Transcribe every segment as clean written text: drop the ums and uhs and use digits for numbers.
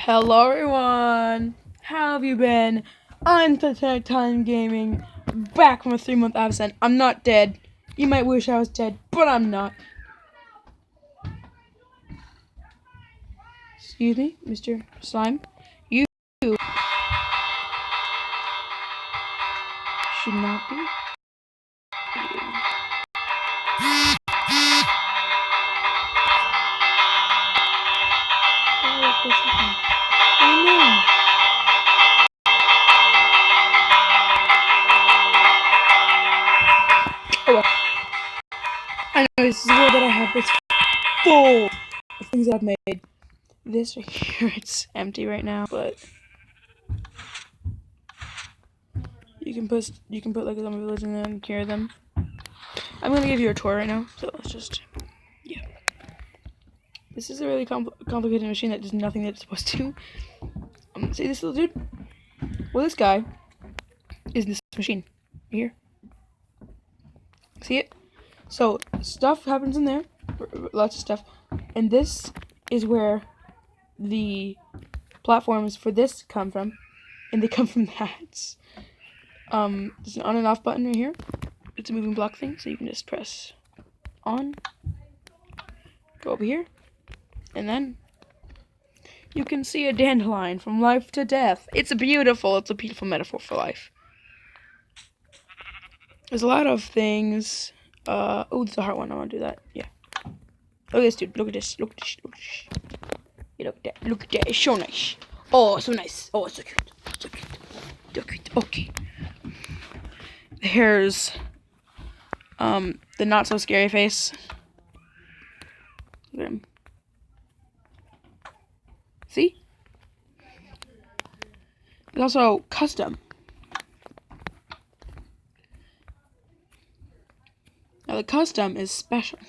Hello everyone! How have you been? I'm Time Gaming, back from a 3-month absence. I'm not dead. You might wish I was dead, but I'm not. Excuse me, Mr. Slime. You should not be. Oh no. Oh well. I know this is the world that I have. It's full of things I've made. This right here, it's empty right now, but you can put like a zombie village in there and cure them. I'm gonna give you a tour right now, so let's just This is a really complicated machine that does nothing that it's supposed to. See this little dude? Well, this guy is this machine here. See it? So stuff happens in there, lots of stuff, and this is where the platforms for this come from, and they come from that. There's an on and off button right here. It's a moving block thing, so you can just press on, go over here, and then you can see a dandelion from life to death. It's a beautiful metaphor for life. There's a lot of things. Oh, it's a hard one. I want to do that. Yeah. Look at this, dude. Look at this. Look at this. Look at this. Yeah, look at that. Look at that. It's so nice. Oh, so nice. Oh, it's so cute. So cute. So cute. Okay. Here's the not so scary face. Look at him. See? It's also custom. Now the custom is special.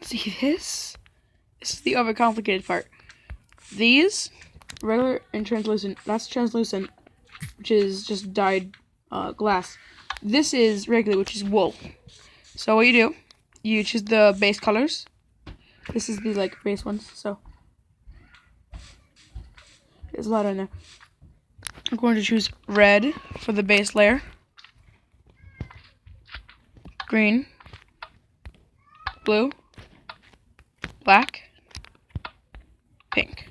See this? This is the overcomplicated part. These, regular and translucent. That's translucent, which is just dyed glass. This is regular, which is wool. So what you do, you choose the base colors. This is the base ones. So there's a lot in there. I'm going to choose red for the base layer. Green, blue, black, pink.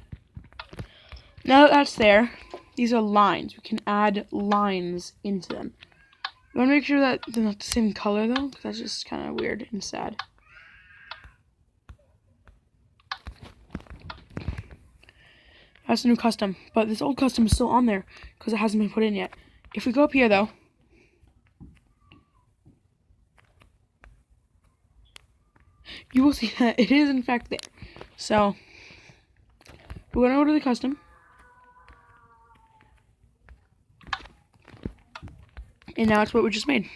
Now that that's there, these are lines. We can add lines into them. You want to make sure that they're not the same color though, because that's just kind of weird and sad. That's a new custom, but this old custom is still on there because it hasn't been put in yet. If we go up here though, you will see that it is in fact there. So we're going to go to the custom. And now it's what we just made.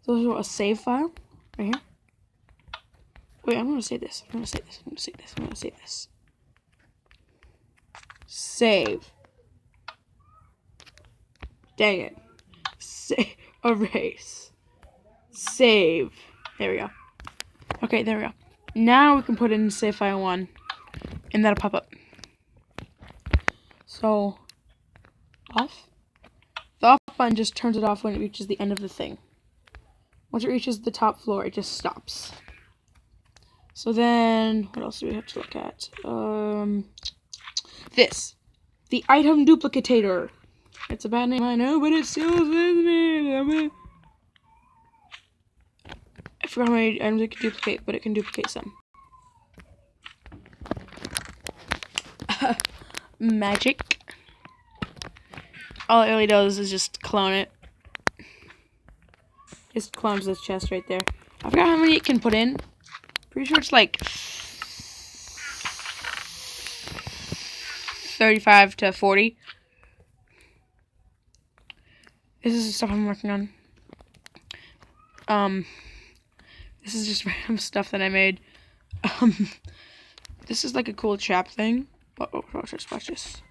So this is a save file right here. Wait, I'm going to save this. I'm going to save this. I'm going to save this. I'm going to save this. Save. Dang it. Save. Erase. Save. There we go. Okay, there we go. Now we can put in save file 1, and that'll pop up. So, off. The off button just turns it off when it reaches the end of the thing. Once it reaches the top floor, it just stops. So then, what else do we have to look at? This. The item duplicator. It's a bad name, I know, but it still is me. I forgot how many items it can duplicate, but it can duplicate some. Magic. All it really does is just clone it. Just clones this chest right there. I forgot how many it can put in. Pretty sure it's like 35 to 40. This is the stuff I'm working on. This is just random stuff that I made. This is like a cool trap thing. Watch this.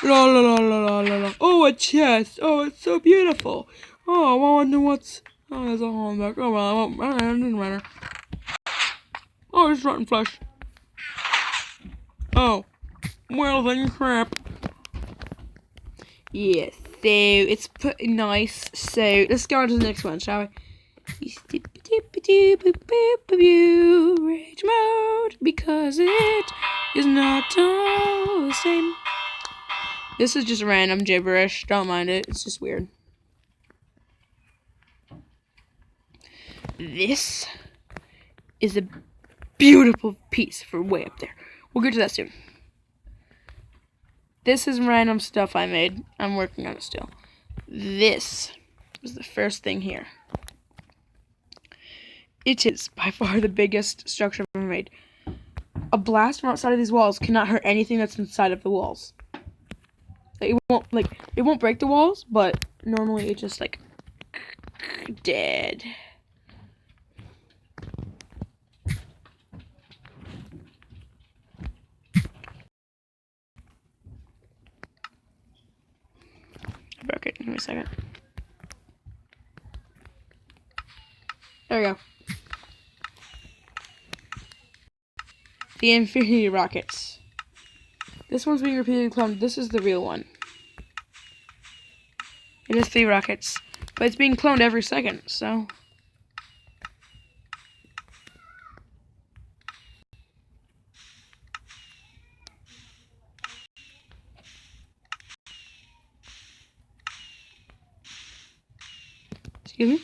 La la la la la la la. Oh, a chest. Oh, it's so beautiful. Oh, I wonder what's. Oh, there's a hole in there. Oh, well, it doesn't matter. Oh, it's rotten flesh. Oh. Well then, crap. Yeah, so it's pretty nice. So let's go on to the next one, shall we? Rage mode, because it is not all the same. This is just random gibberish. Don't mind it. It's just weird. This is a beautiful piece for way up there. We'll get to that soon. This is random stuff I made. I'm working on it still. This was the first thing here. It is by far the biggest structure I've ever made. A blast from outside of these walls cannot hurt anything that's inside of the walls. It won't break the walls, but normally it's just like dead. I broke it. Give me a second. There we go. The Infinity Rockets. This one's being repeatedly cloned. This is the real one. It is 3 rockets. But it's being cloned every second, so... Excuse me?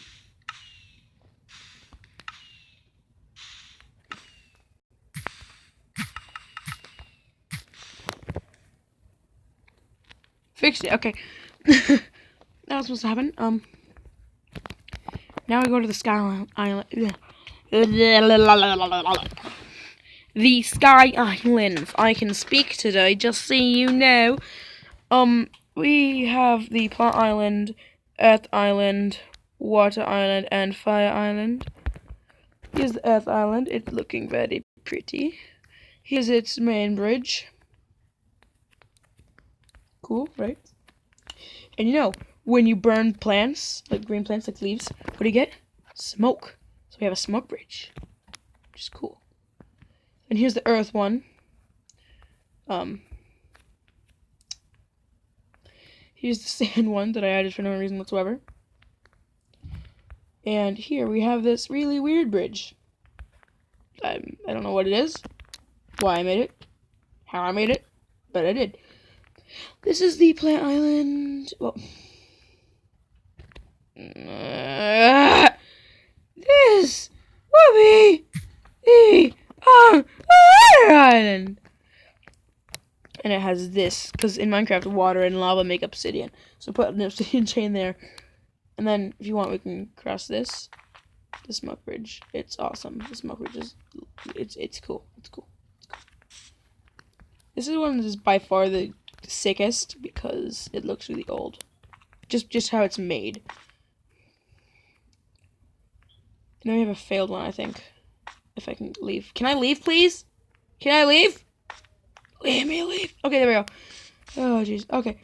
Fixed it, okay. That was supposed to happen. Now we go to the Sky Island. The Sky Islands. I can speak today, just so you know. We have the Plant Island, Earth Island, Water Island, and Fire Island. Here's the Earth Island. It's looking very pretty. Here's its main bridge. Cool, right? And you know, when you burn plants, like green plants, like leaves, what do you get? Smoke. So we have a smoke bridge, which is cool. And here's the Earth one. Here's the sand one that I added for no reason whatsoever. And here we have this really weird bridge. I don't know what it is, why I made it, how I made it, but I did. This is the Plant Island. Well, this will be the Water Island. And it has this, because in Minecraft, water and lava make obsidian. So put an obsidian chain there. And then, if you want, we can cross this. The smoke bridge. It's awesome. The smoke bridge is, it's cool. It's cool. It's cool. This is one that is by far the sickest, because it looks really old. Just how it's made. And then we have a failed one, I think. If I can leave. Can I leave, please? Can I leave? Let me leave. Okay, there we go. Oh, jeez. Okay.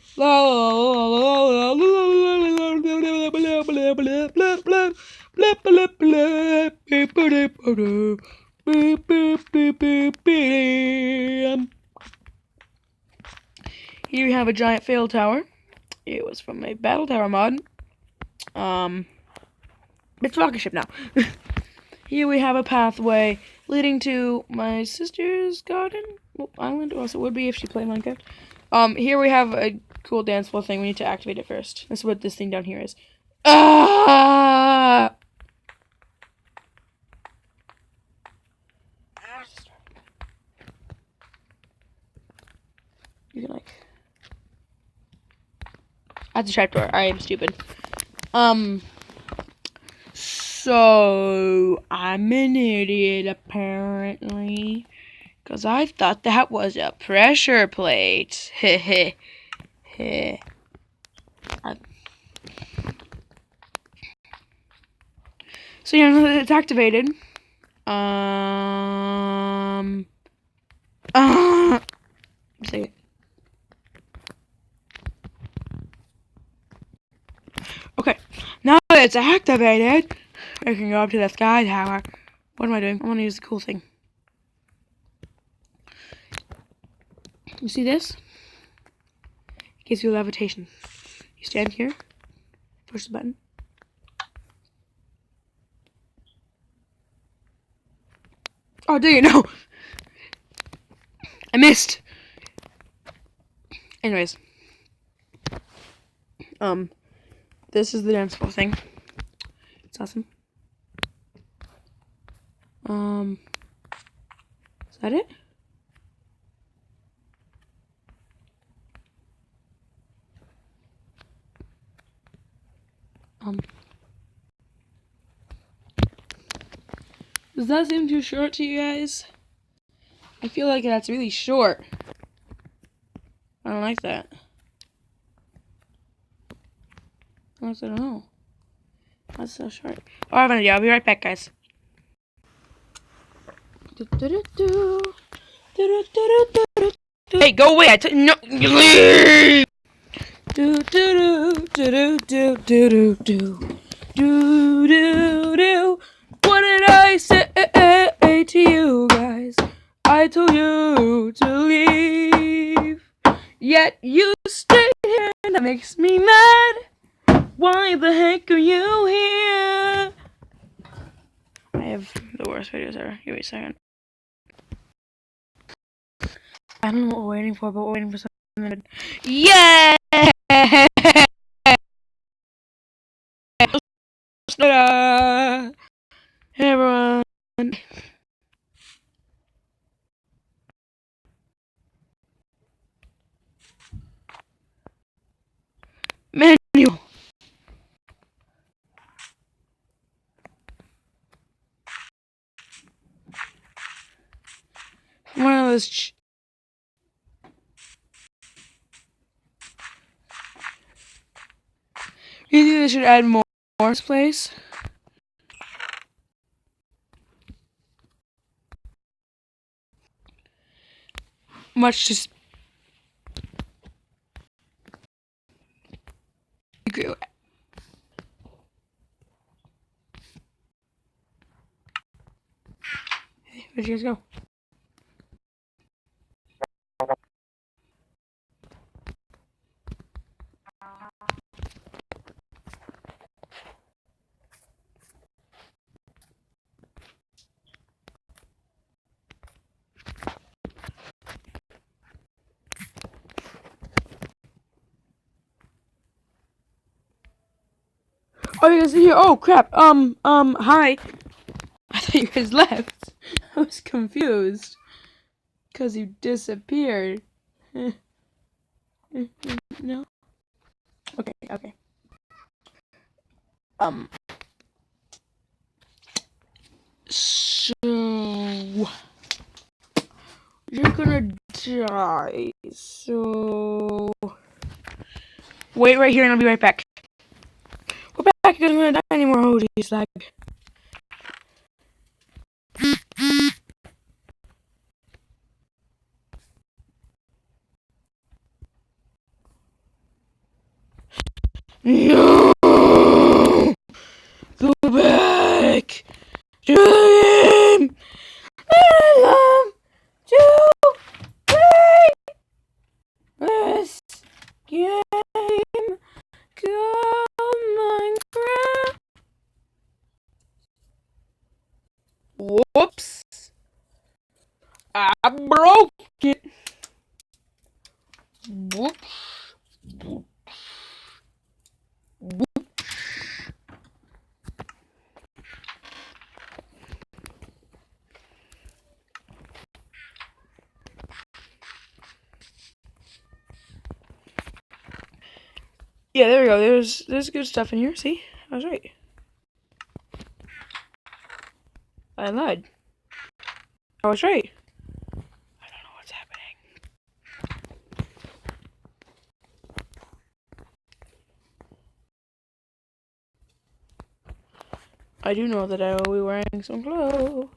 Here we have a giant fail tower. It was from a battle tower mod. It's a rocket ship now. Here we have a pathway leading to my sister's garden. Well, island, or else it would be if she played Minecraft. Here we have a cool dance floor thing. We need to activate it first. This is what this thing down here is. Ah! You can that's a trapdoor. I am stupid. So I'm an idiot apparently. Because I thought that was a pressure plate. Heh heh. So yeah, now that it's activated. Say it. Okay, now that it's activated, I can go up to the sky tower. What am I doing? I want to use the cool thing. You see this? It gives you levitation. You stand here, push the button. Oh, dang it, no! I missed! Anyways. This is the dance floor thing. It's awesome. Is that it? Does that seem too short to you guys? I feel like that's really short. I don't like that. I don't know. That's so short. Oh, I have an idea. I'll be right back, guys. Hey, go away! No, leave. What did I say to you guys? I told you to leave, yet you stayed here, and that makes me mad. Why the heck are you here? I have the worst videos ever. Give me a second. I don't know what we're waiting for, but we're waiting for something. Yeah! Hey everyone. Manual. One of those. You think they should add more to this place? Much just. Where'd you guys go? Oh, you guys are here. Oh, crap. Hi. I thought you guys left. I was confused. Because you disappeared. No? Okay. So... You're gonna die. So... Wait right here and I'll be right back. We're back because I'm gonna die anymore. Oh, jeez, lag. No! Go back to the game! I love to play this game called Minecraft. Whoops! I broke it. Whoops. Yeah, there we go. There's good stuff in here. See? I was right. I lied. I was right. I don't know what's happening. I do know that I will be wearing some clothes.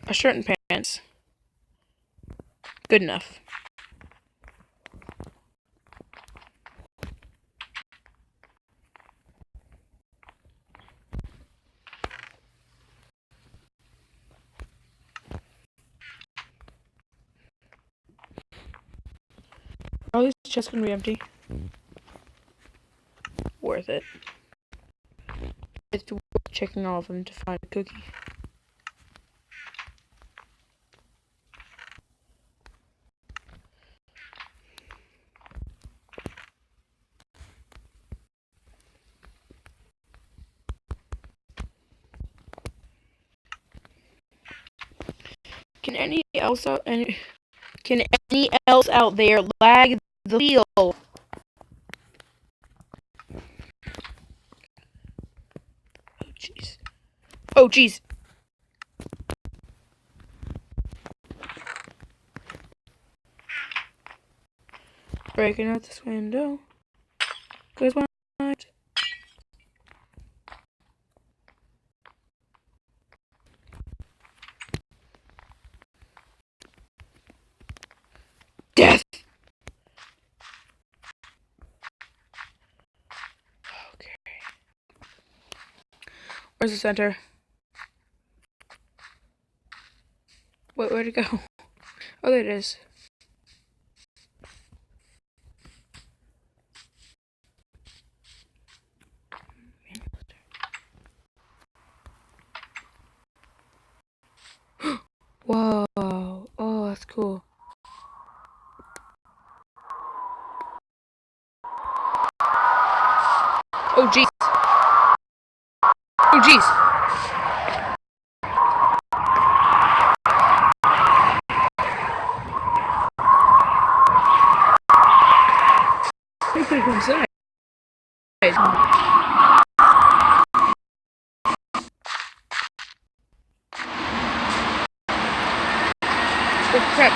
A shirt and pants. Good enough. chest's gonna be empty. Worth it. It's worth checking all of them to find a cookie. Can any else out there lag the wheel? Oh jeez. Oh jeez. Breaking out this window. Cause why not? Death! Okay. Where's the center? Wait, where'd it go? Oh, there it is. Whoa. Oh, that's cool. Oh, jeez. Oh, jeez. I'm gonna go inside. Oh, crap.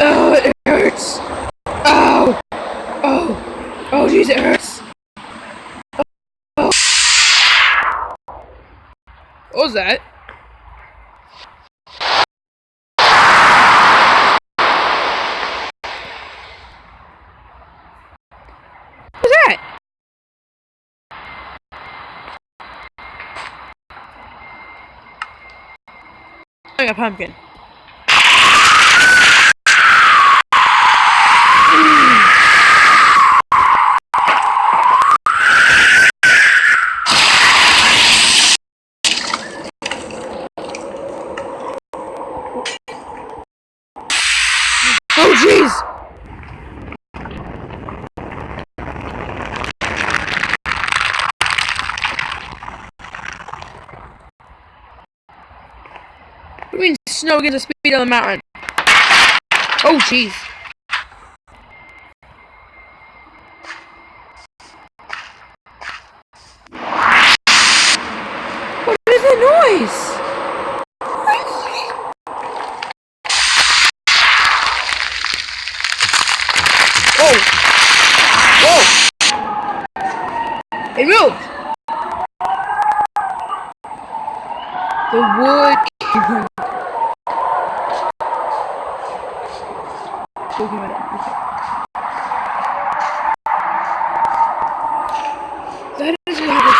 Oh, it hurts. Oh. Oh. Oh, jeez, it hurts. Oh. What was that? What was that? A pumpkin. Oh, jeez! What do you mean snow gets the speed of the mountain? Oh, jeez. What is that noise? Oh! Whoa! It moved! The wood came That is really good.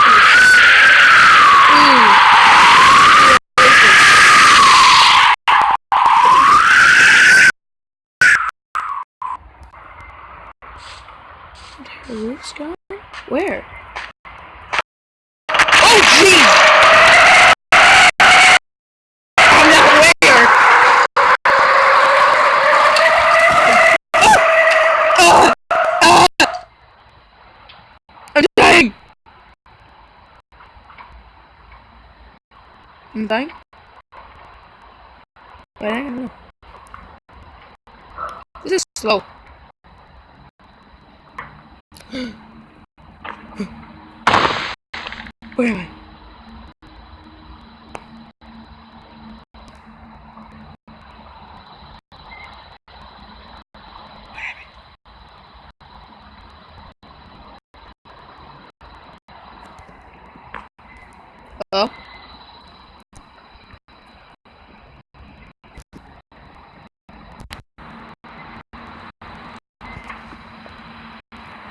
The roof's gone? Where? Oh, jeez! I'm not where! I'm dying! I'm dying? Wait, I don't know. This is slow. Where am I? Hello?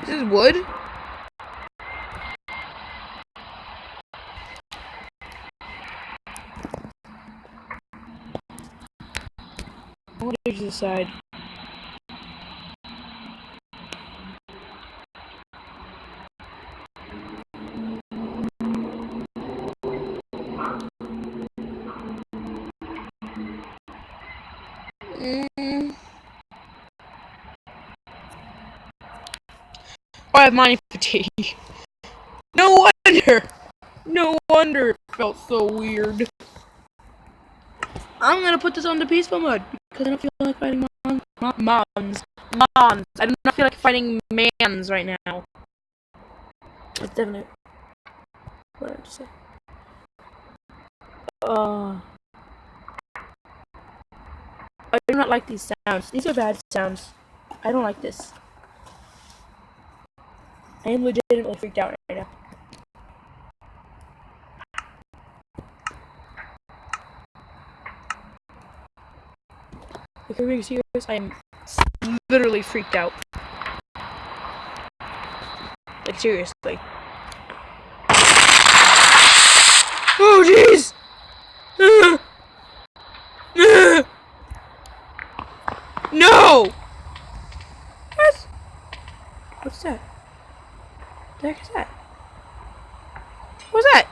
This is wood? What is this side? Oh, I have mining fatigue. No wonder! No wonder it felt so weird. I'm gonna put this on the peaceful mode because I don't feel like fighting mons. I do not feel like fighting mans right now. That's definitely what I have to say. I do not like these sounds. These are bad sounds. I don't like this. I am legitimately freaked out right now. If you're being serious, I am literally freaked out. Like, seriously. Oh, jeez! No! What? What's that? What the heck is that? What's that?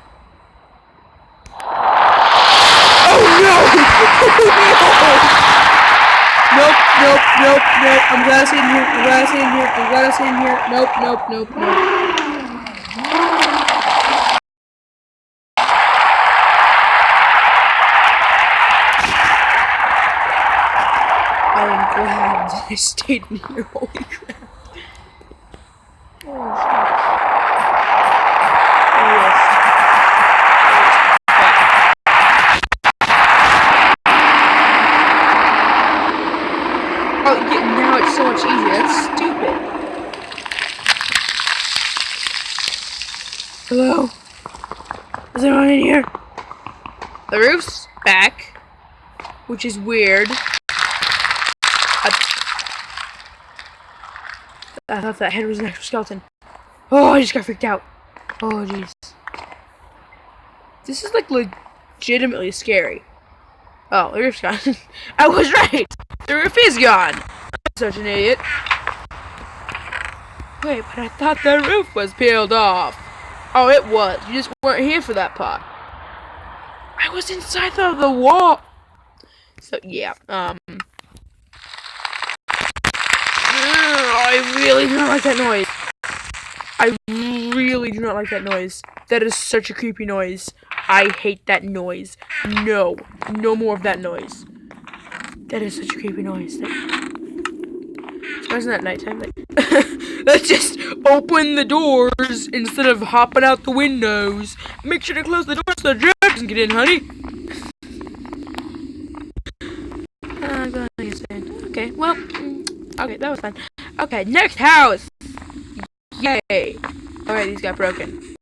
Oh, no! Nope. I'm glad I stayed in here. Nope. I am glad that I stayed in here. Holy crap. Oh, shit. Oh, yes. Oh, yeah, now it's so much easier. That's stupid. Hello? Is anyone in here? The roof's back, which is weird. I thought that head was an actual skeleton. Oh, I just got freaked out. Oh, jeez. This is like legitimately scary. Oh, the roof's gone. I was right. The roof is gone. I'm such an idiot. Wait, but I thought the roof was peeled off. Oh, it was. You just weren't here for that part. I was inside the wall. So, yeah, I really do not like that noise. I really do not like that noise. That is such a creepy noise. I hate that noise. No. No more of that noise. That is such a creepy noise. Especially at nighttime. Like, let's just open the doors instead of hopping out the windows. Make sure to close the doors so the drag doesn't get in, honey. Okay, well, okay, that was fun. Okay, next house! Yay! Alright, these got broken.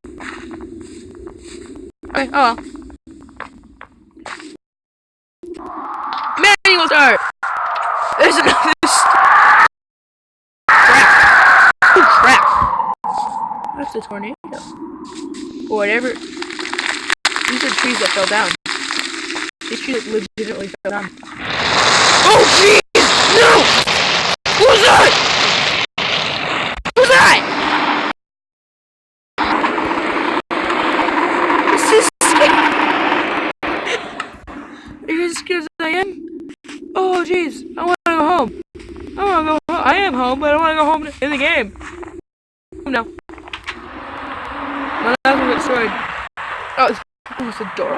Okay, oh well. Manual start! There's another crap! Oh, crap! That's a tornado. Or whatever. These are trees that fell down. These trees legitimately fell down. Oh, jeez! No! Who's that? Who's that? This is sick. Are you as scared as I am? Oh, jeez. I want to go home. I am home, but I want to go home in the game. No. My house will get destroyed. Oh, it's a door.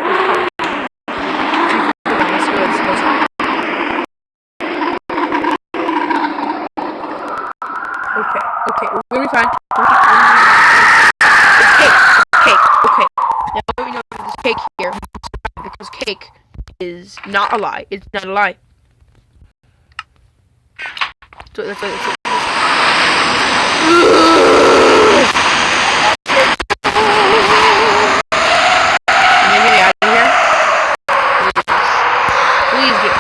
Okay, we're gonna be fine. It's cake. Okay. Now we know there's cake here because cake is not a lie. It's not a lie. So that's it. Can you get me out of here? Please get me.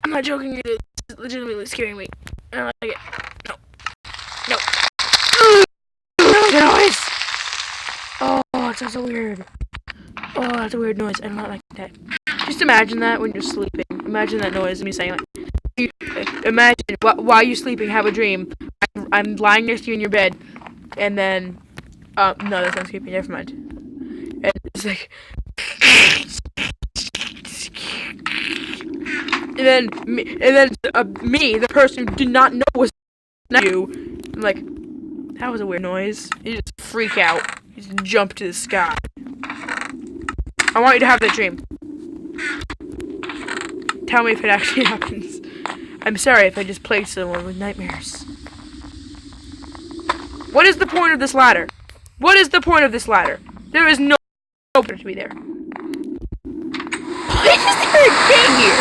I'm not joking, it's legitimately scaring me. I don't like it. No. I don't like the noise! Oh, it sounds so weird. Oh, that's a weird noise. I do not like that. Just imagine that when you're sleeping. Imagine that noise. Me saying like, imagine while you're sleeping, have a dream. I'm lying next to you in your bed, and then, no, that sounds creepy. Never mind. And it's like, me, the person who did not know was you. I'm like, that was a weird noise. You just freak out. You just jump to the sky. I want you to have that dream. Tell me if it actually happens. I'm sorry if I just plagued someone with nightmares. What is the point of this ladder? What is the point of this ladder? There is no point to be there. Why is there a king here?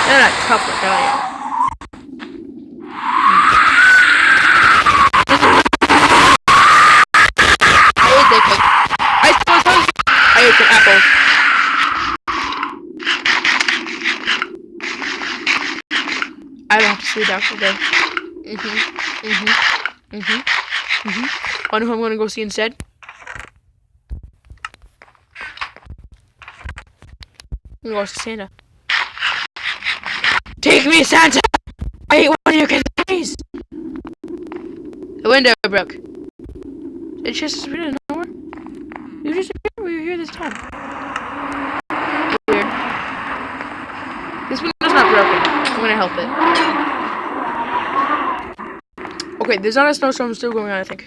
They're not tough like I am. I ate some apples. I don't have to sleep after today. Wonder who I'm gonna go see instead? I'm gonna go see Santa. Take me, Santa! I hate one of your candies! The window broke. It just disappeared out of nowhere? You just appeared? We were here this time. Weird. This window's not broken. I'm gonna help it. Okay, there's not a snowstorm still going on, I think.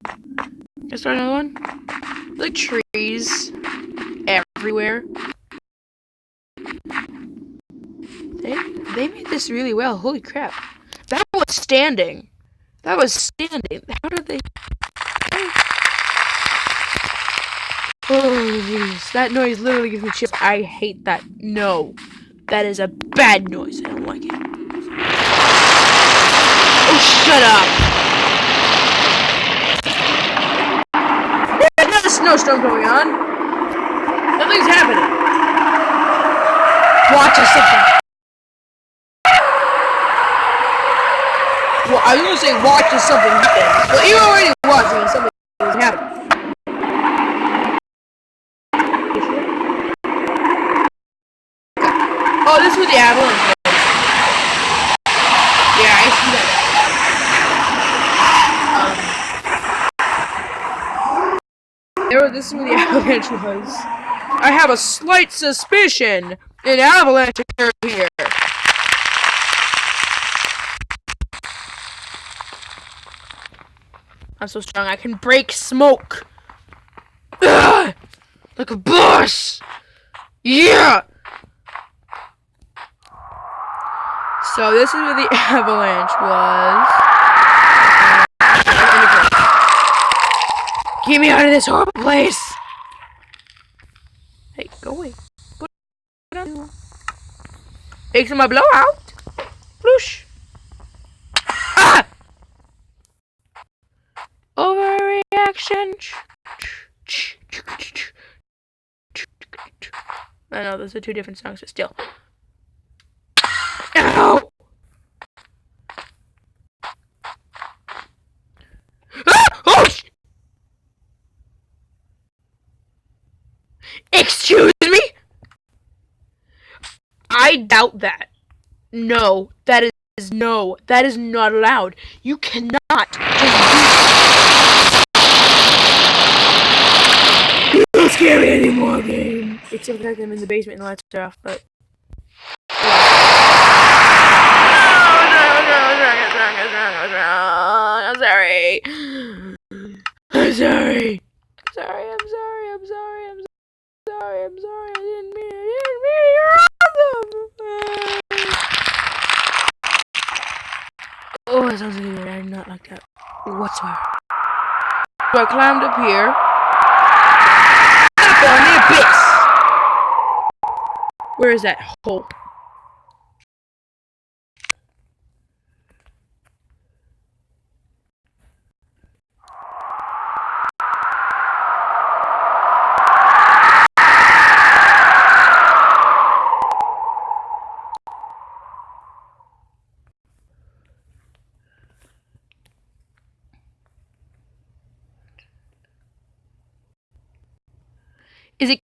Can I start another one? Like trees everywhere. They made this really well. Holy crap. That was standing. That was standing. How did they... Oh, jeez. That noise literally gives me chills. I hate that. No. That is a bad noise. I don't like it. Oh, shut up. There's not a snowstorm going on. Nothing's happening. Watch or something. Well, I was gonna say watch or something happen. Well, you're already watching and something is happening. Oh, this was the avalanche. Yeah, I see that. This is where the avalanche was. I have a slight suspicion an avalanche occurred here. I'm so strong I can break smoke. Ugh! Like a boss. Yeah. So this is where the avalanche was. Get me out of this horrible place. Hey, go away. Put on. Fixing my blowout. Whoosh. Ah! Overreaction. I know those are two different songs, but still. Ow! Ah! Oh! Excuse me? I doubt that. No, that is not allowed. You cannot just do. You don't scare me anymore, game. Except for the fact that I'm in the basement and the lights are off, but. I'm sorry. I'm sorry. I didn't mean it. You're awesome. Oh, that sounds weird. I did not like that whatsoever. So I climbed up here. Up on the abyss. Where is that hole?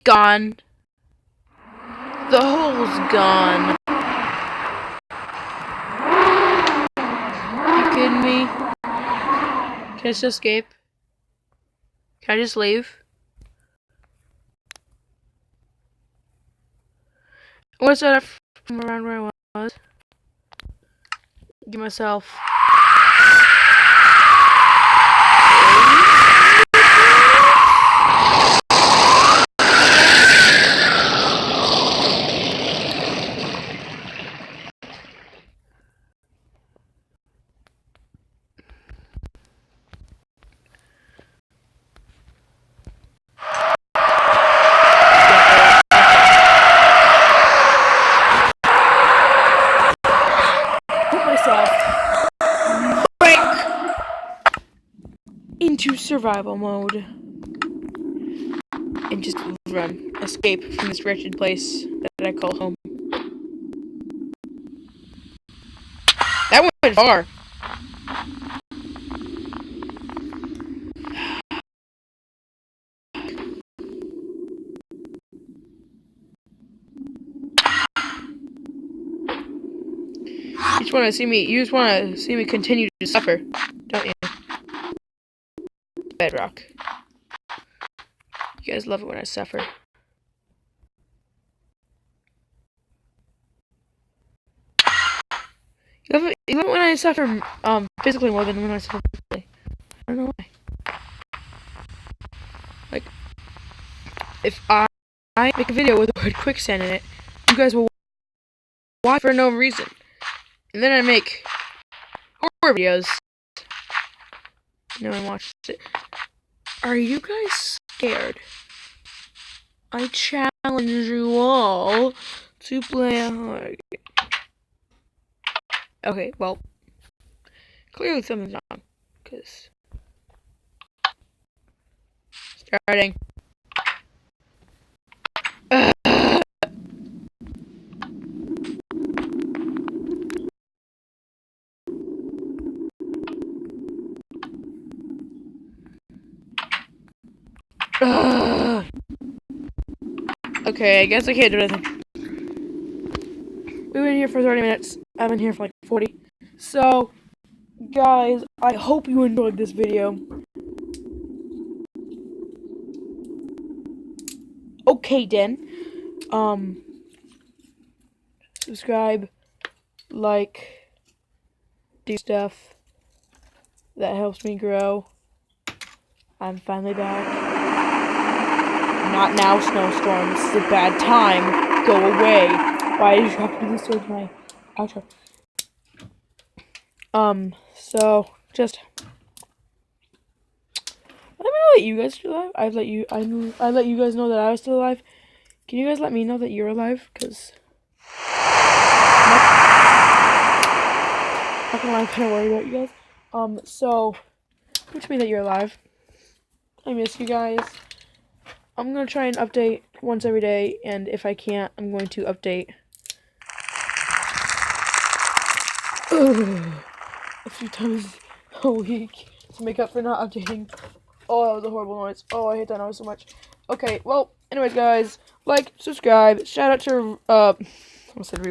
gone. The hole's gone. You kidding me? Can I just escape? Can I just leave? What's that from around where I was? Give myself. Into survival mode and just run, escape from this wretched place that I call home. That went far. You just want to see me continue to suffer, don't you? Bedrock. You guys love it when I suffer. You love it when I suffer physically more than when I suffer mentally. I don't know why. Like, if I make a video with the word quicksand in it, you guys will watch for no reason. And then I make horror videos. No one watches it. Are you guys scared? I challenge you all to play a horror game. Okay, well, clearly something's wrong. Because starting. Okay, I guess I can't do anything. We've been here for 30 minutes. I've been here for like 40. So, guys, I hope you enjoyed this video. Okay, then. Subscribe, like, do stuff. That helps me grow. I'm finally back. Not now, Snowstorm. This is a bad time. Go away. Why did you have to do this with my outro? So just let me know that you guys are still alive. I let you guys know that I was still alive. Can you guys let me know that you're alive? Cause I'm kind of worried about you guys. So which means that you're alive. I miss you guys. I'm gonna try and update once every day, and if I can't, I'm going to update a few times a week to make up for not updating. Oh, that was a horrible noise. Oh, I hate that noise so much. Okay, well, anyways, guys, like, subscribe. Shout out to I said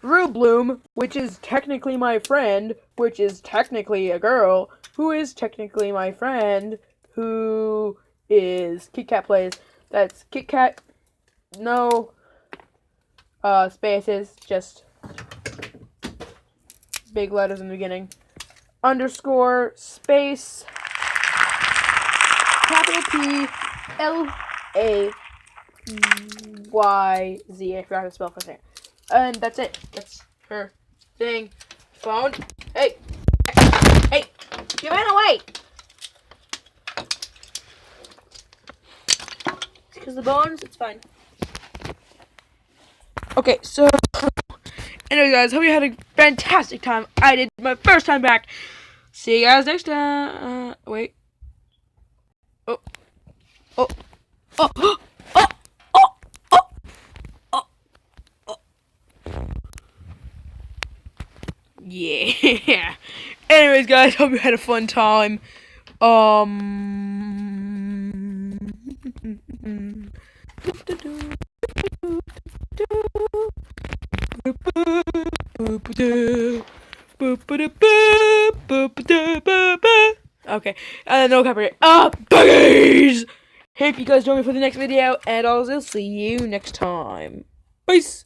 Rue Bloom, which is technically my friend, which is technically a girl, who is technically my friend, who is Kit Kat Playz. That's Kit Kat, no spaces, just big letters in the beginning. Underscore space capital P L A Y Z. I forgot how to spell first name. And that's it. That's her thing. Phone. Hey, hey, you ran away. Because the bones, it's fine. Okay, so anyway, guys, hope you had a fantastic time. I did my first time back. See you guys next time. Wait. Oh. Oh. Oh. Oh. Oh. Oh. Oh. Oh. Yeah. Anyways, guys, hope you had a fun time. Okay, no copyright. Buggies! Hope you guys join me for the next video, and I'll see you next time. Peace!